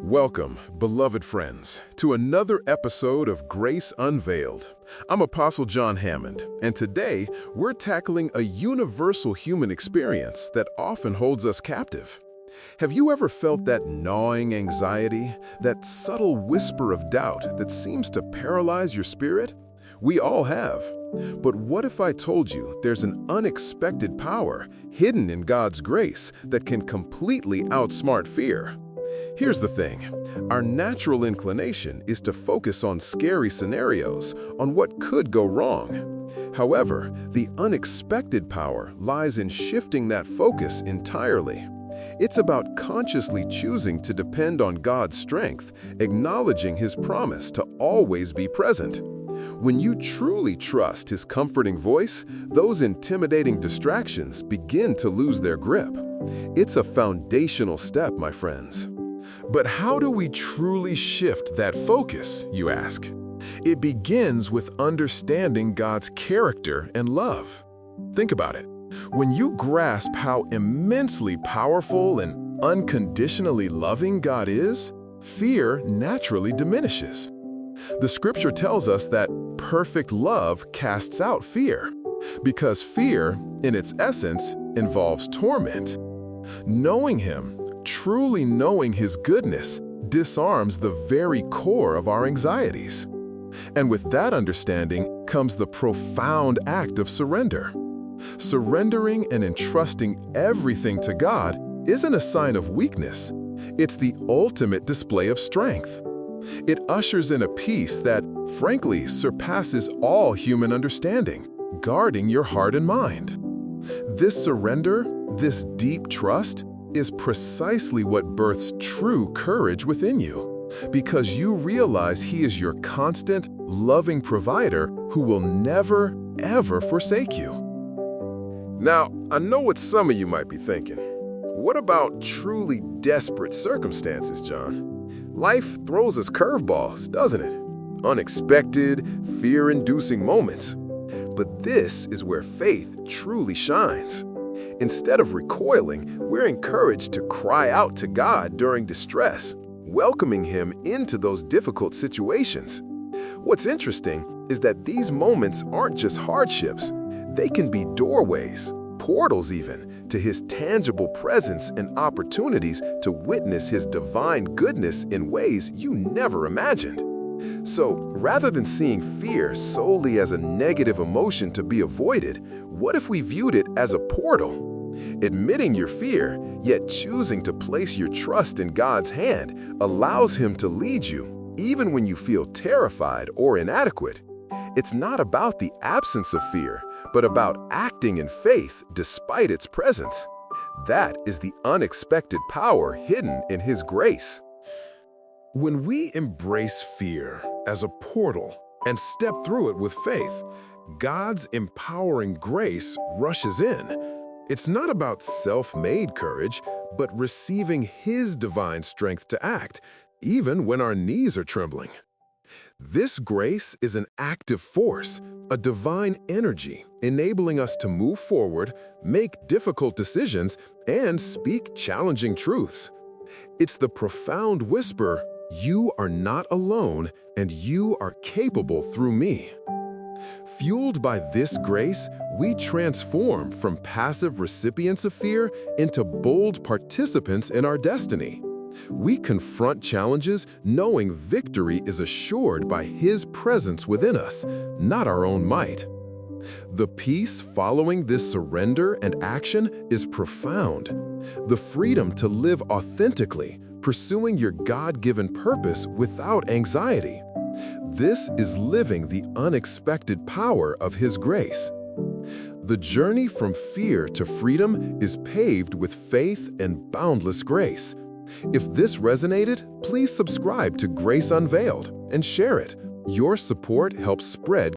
Welcome, beloved friends, to another episode of Grace Unveiled. I'm Apostle John Hammond, and today we're tackling a universal human experience that often holds us captive. Have you ever felt that gnawing anxiety, that subtle whisper of doubt that seems to paralyze your spirit? We all have. But what if I told you there's an unexpected power hidden in God's grace that can completely outsmart fear? Here's the thing. Our natural inclination is to focus on scary scenarios, on what could go wrong. However, the unexpected power lies in shifting that focus entirely. It's about consciously choosing to depend on God's strength, acknowledging His promise to always be present. When you truly trust His comforting voice, those intimidating distractions begin to lose their grip. It's a foundational step, my friends. But how do we truly shift that focus, you ask? It begins with understanding God's character and love. Think about it. When you grasp how immensely powerful and unconditionally loving God is, fear naturally diminishes. The scripture tells us that perfect love casts out fear, because fear, in its essence, involves torment. Knowing Him, truly knowing His goodness, disarms the very core of our anxieties. And with that understanding comes the profound act of surrender. Surrendering and entrusting everything to God isn't a sign of weakness. It's the ultimate display of strength. It ushers in a peace that, frankly, surpasses all human understanding, guarding your heart and mind. This surrender, this deep trust, is precisely what births true courage within you, because you realize He is your constant, loving provider who will never, ever forsake you. Now, I know what some of you might be thinking. What about truly desperate circumstances, John? Life throws us curveballs, doesn't it? Unexpected, fear-inducing moments. But this is where faith truly shines. Instead of recoiling, we're encouraged to cry out to God during distress, welcoming Him into those difficult situations. What's interesting is that these moments aren't just hardships. They can be doorways, portals even, to His tangible presence and opportunities to witness His divine goodness in ways you never imagined. So, rather than seeing fear solely as a negative emotion to be avoided, what if we viewed it as a portal? Admitting your fear, yet choosing to place your trust in God's hand, allows Him to lead you, even when you feel terrified or inadequate. It's not about the absence of fear, but about acting in faith despite its presence. That is the unexpected power hidden in His grace. When we embrace fear as a portal and step through it with faith, God's empowering grace rushes in. It's not about self-made courage, but receiving His divine strength to act, even when our knees are trembling. This grace is an active force, a divine energy, enabling us to move forward, make difficult decisions, and speak challenging truths. It's the profound whisper, "You are not alone, and you are capable through me." Fueled by this grace, we transform from passive recipients of fear into bold participants in our destiny. We confront challenges knowing victory is assured by His presence within us, not our own might. The peace following this surrender and action is profound. The freedom to live authentically, pursuing your God-given purpose without anxiety. This is living the unexpected power of His grace. The journey from fear to freedom is paved with faith and boundless grace. If this resonated, please subscribe to Grace Unveiled and share it. Your support helps spread